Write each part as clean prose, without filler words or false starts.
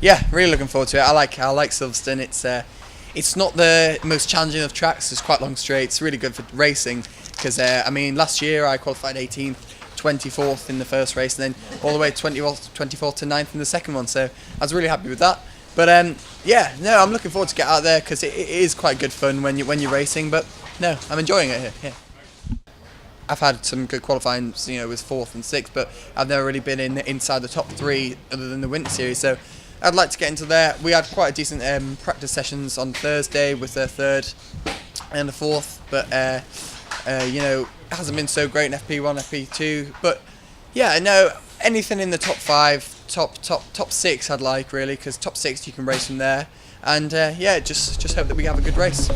Yeah, really looking forward to it. I like Silverstone. It's not the most challenging of tracks. It's quite long straight. It's really good for racing because I mean last year I qualified 18th, 24th in the first race, and then all the way 24th to 9th in the second one. So I was really happy with that. But yeah, no, I'm looking forward to get out there because it is quite good fun when you're racing. But no, I'm enjoying it here. Yeah. I've had some good qualifying, with 4th and 6th, but I've never really been inside the top 3 other than the Winter Series. So I'd like to get into there. We had quite a decent practice sessions on Thursday with the 3rd and the 4th, but it hasn't been so great in FP1, FP2. But yeah, no, anything in the top 5, top 6 I'd like really, because top 6 you can race from there, and yeah, just hope that we have a good race.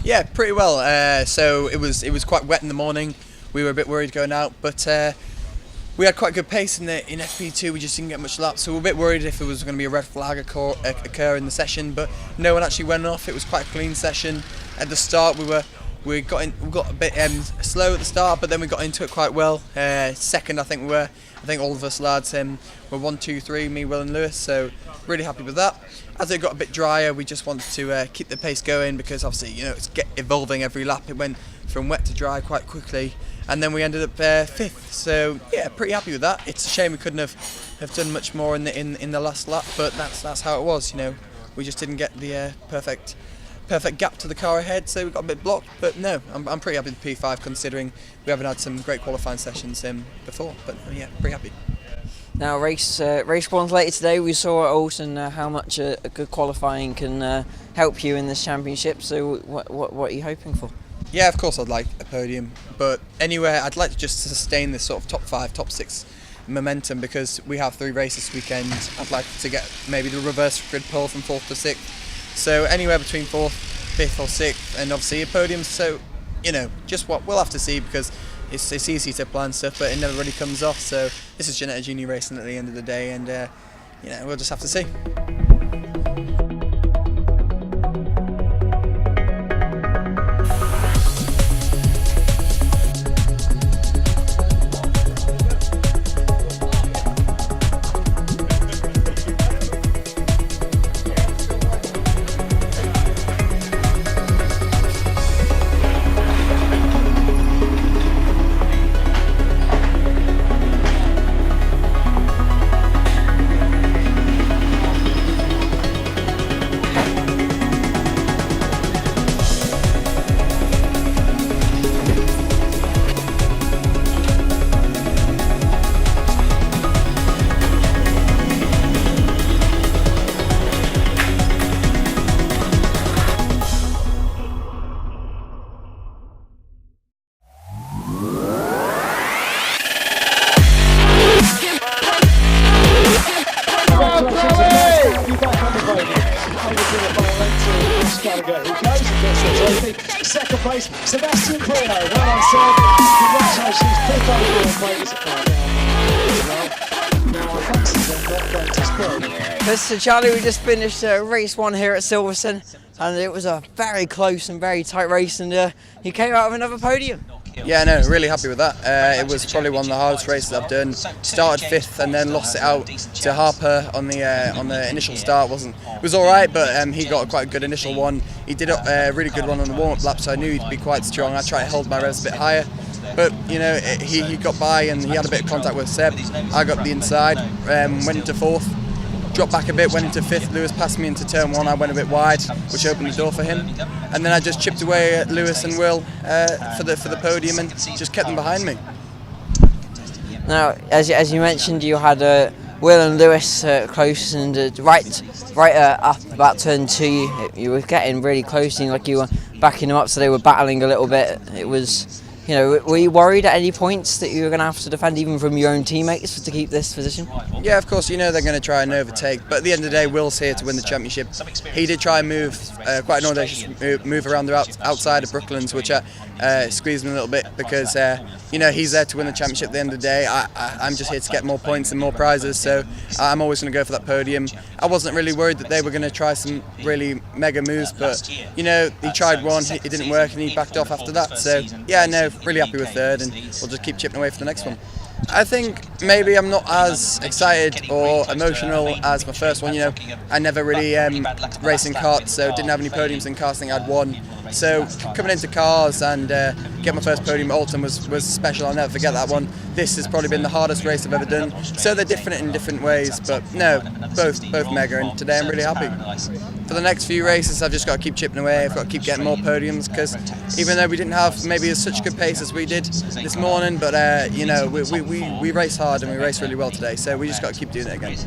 Yeah, pretty well. So it was quite wet in the morning. We were a bit worried going out, but we had quite good pace in FP2. We just didn't get much laps, so we were a bit worried if it was going to be a red flag occur in the session. But no one actually went off. It was quite a clean session. At the start, we got a bit slow at the start, but then we got into it quite well. Second, I think all of us lads were 1, 2, 3, me, Will and Lewis, so really happy with that. As it got a bit drier, we just wanted to keep the pace going because obviously it's evolving every lap. It went from wet to dry quite quickly, and then we ended up 5th. So yeah, pretty happy with that. It's a shame we couldn't have done much more in the last lap, but that's how it was. We just didn't get the perfect gap to the car ahead, so we got a bit blocked. But no, I'm pretty happy with P5 considering we haven't had some great qualifying sessions before. But yeah, pretty happy. Now race one's later today. We saw at Alton how much a good qualifying can help you in this championship. So what are you hoping for? Yeah, of course I'd like a podium, but anywhere I'd like to just sustain this sort of top 5, top 6 momentum because we have 3 races this weekend. I'd like to get maybe the reverse grid pole from 4th to 6th. So anywhere between 4th, 5th or 6th, and obviously a podium. So just what we'll have to see because it's easy to plan stuff, but it never really comes off. So this is Ginetta Junior Racing at the end of the day, and we'll just have to see. Second place, Sebastian Priaulx. Well on service. So Charlie, we just finished race 1 here at Silverstone, and it was a very close and very tight race, and you came out with another podium. Yeah, no, really happy with that. It was probably one of the hardest races I've done. Started 5th and then lost it out to Harper on the initial start. It was all right, but he got quite a good initial one. He did a really good one on the warm-up lap, so I knew he'd be quite strong. I tried to hold my revs a bit higher, but you know, he got by and he had a bit of contact with Seb. I got the inside, went into 4th. Dropped back a bit, went into 5th. Lewis passed me into turn 1. I went a bit wide, which opened the door for him. And then I just chipped away at Lewis and Will for the podium and just kept them behind me. Now, as you mentioned, you had Will and Lewis close, and right up about turn 2, you were getting really close, and like you were backing them up, so they were battling a little bit. It was, you know, were you worried at any points that you were going to have to defend even from your own teammates to keep this position? Yeah, of course, you know they're going to try and overtake, but at the end of the day, Will's here to win the championship. He did try and move, quite an audacious move around the outside of Brooklands, which squeezed him a little bit because, you know, he's there to win the championship at the end of the day. I'm just here to get more points and more prizes, so I'm always going to go for that podium. I wasn't really worried that they were going to try some really mega moves, but, you know, he tried one, it didn't work, and he backed off after that. So, yeah, no, really happy with 3rd, and we'll just keep chipping away for the next one. I think maybe I'm not as excited or emotional as my first one. You know, I never really raced in karts, so didn't have any podiums in karts. I think I had 1. So coming into cars and get my first podium at Alton was special. I'll never forget that one. This has probably been the hardest race I've ever done. So they're different in different ways, but no, both mega. And today I'm really happy. For the next few races, I've just got to keep chipping away. I've got to keep getting more podiums, because even though we didn't have maybe such good pace as we did this morning, but you know, we race hard and we race really well today. So we just got to keep doing it again.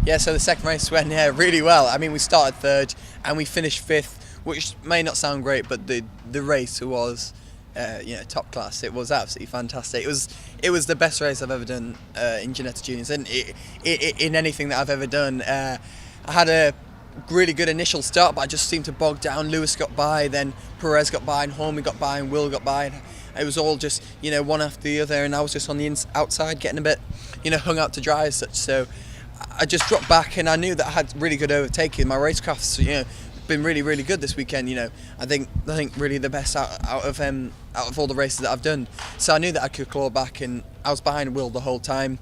Yeah, so the second race went really well. I mean, we started 3rd and we finished 5th, which may not sound great, but the race was, you know, top class. It was absolutely fantastic. It was the best race I've ever done in Ginetta Juniors, and in anything that I've ever done. I had a really good initial start, but I just seemed to bog down. Lewis got by, then Perez got by, and Hormy got by, and Will got by. And it was all just, you know, one after the other, and I was just on the outside getting a bit, you know, hung out to dry as such. So I just dropped back, and I knew that I had really good overtaking. My racecraft's, you know, been really good this weekend. You know, I think really the best out of all the races that I've done. So I knew that I could claw back, and I was behind Will the whole time.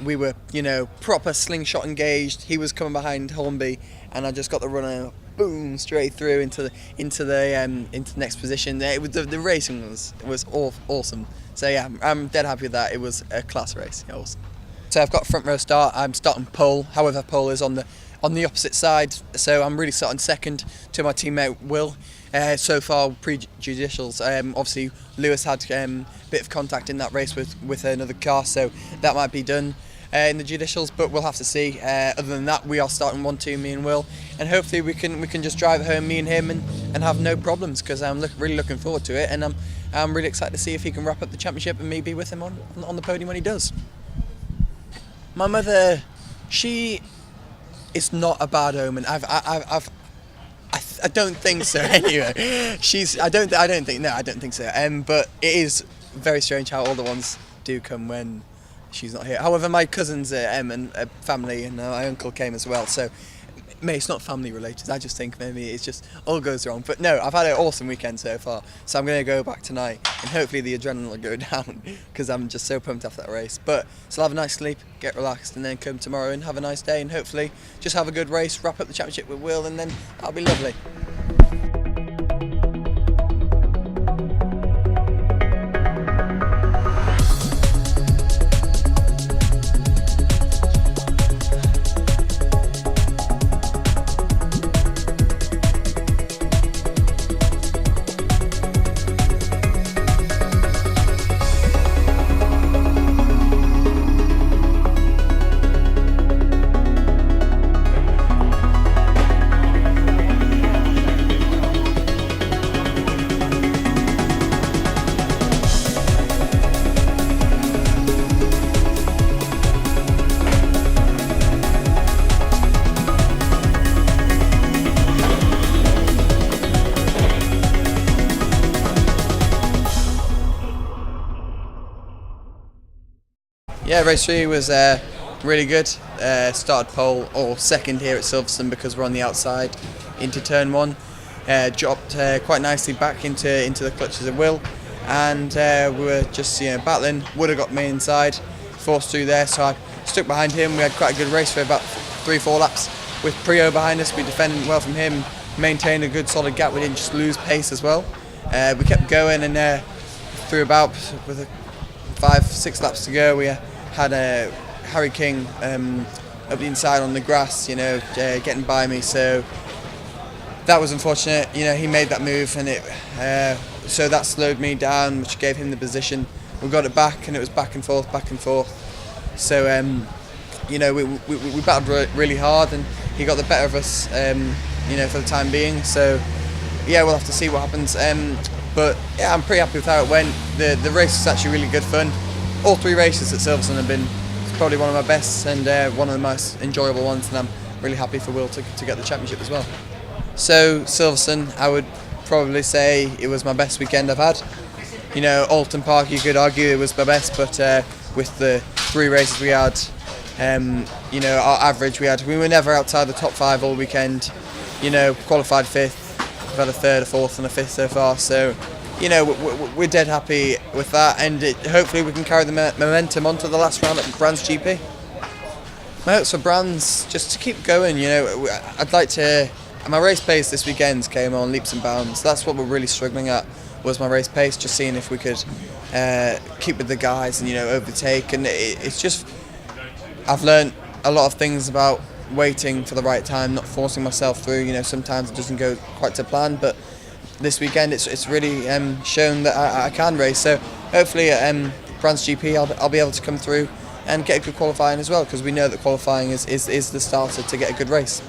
We were, you know, proper slingshot engaged. He was coming behind Hornby, and I just got the runner, boom, straight through into the next position. The racing was awesome. So yeah, I'm dead happy with that. It was a class race. Yeah, awesome. So I've got a front row start. I'm starting pole. However, pole is on the opposite side. So I'm really starting second to my teammate Will. So far, pre-judicials. Obviously, Lewis had a bit of contact in that race with another car, so that might be done in the judicials. But we'll have to see. Other than that, we are starting 1-2, me and Will, and hopefully we can just drive it home, me and him, and have no problems. Because I'm really looking forward to it, and I'm really excited to see if he can wrap up the championship and me be with him on the podium when he does. My mother, she is not a bad omen. I don't think so. Anyway, I don't think so. But it is very strange how all the ones do come when she's not here. However, my cousins and family and my uncle came as well. So maybe it's not family related. I just think maybe it's just all goes wrong. But no, I've had an awesome weekend so far. So I'm going to go back tonight, and hopefully the adrenaline will go down because I'm just so pumped after that race. But so I'll have a nice sleep, get relaxed, and then come tomorrow and have a nice day, and hopefully just have a good race, wrap up the championship with Will, and then that'll be lovely. Yeah, race 3 was really good. Started pole or second here at Silverstone because we're on the outside into turn 1. Dropped quite nicely back into the clutches of Will, and we were just battling. Would have got me inside, forced through there, so I stuck behind him. We had quite a good race for about 3-4 laps with Priaulx behind us. We defended well from him, maintained a good solid gap. We didn't just lose pace as well. We kept going, and through about with 5-6 laps to go, we had Harry King up the inside on the grass, getting by me. So that was unfortunate. He made that move, and so that slowed me down, which gave him the position. We got it back, and it was back and forth. So we battled really hard, and he got the better of us, for the time being. So yeah, we'll have to see what happens. But yeah, I'm pretty happy with how it went. The race was actually really good fun. All 3 races at Silverstone have been probably one of my best and one of the most enjoyable ones, and I'm really happy for Will to get the championship as well. So Silverstone, I would probably say it was my best weekend I've had. Alton Park, you could argue it was my best, but with the 3 races we had, our average we were never outside the top 5 all weekend. Qualified 5th, we've had a 3rd, a 4th and a 5th so far, so we're dead happy with that, and hopefully we can carry the momentum onto the last round at Brands GP. My hopes for Brands, just to keep going. I'd like to. My race pace this weekend came on leaps and bounds. That's what we're really struggling at, was my race pace, just seeing if we could keep with the guys and overtake. And it's just, I've learned a lot of things about waiting for the right time, not forcing myself through. Sometimes it doesn't go quite to plan, but this weekend it's really shown that I can race. So hopefully at Brands GP I'll be able to come through and get a good qualifying as well, because we know that qualifying is the starter to get a good race.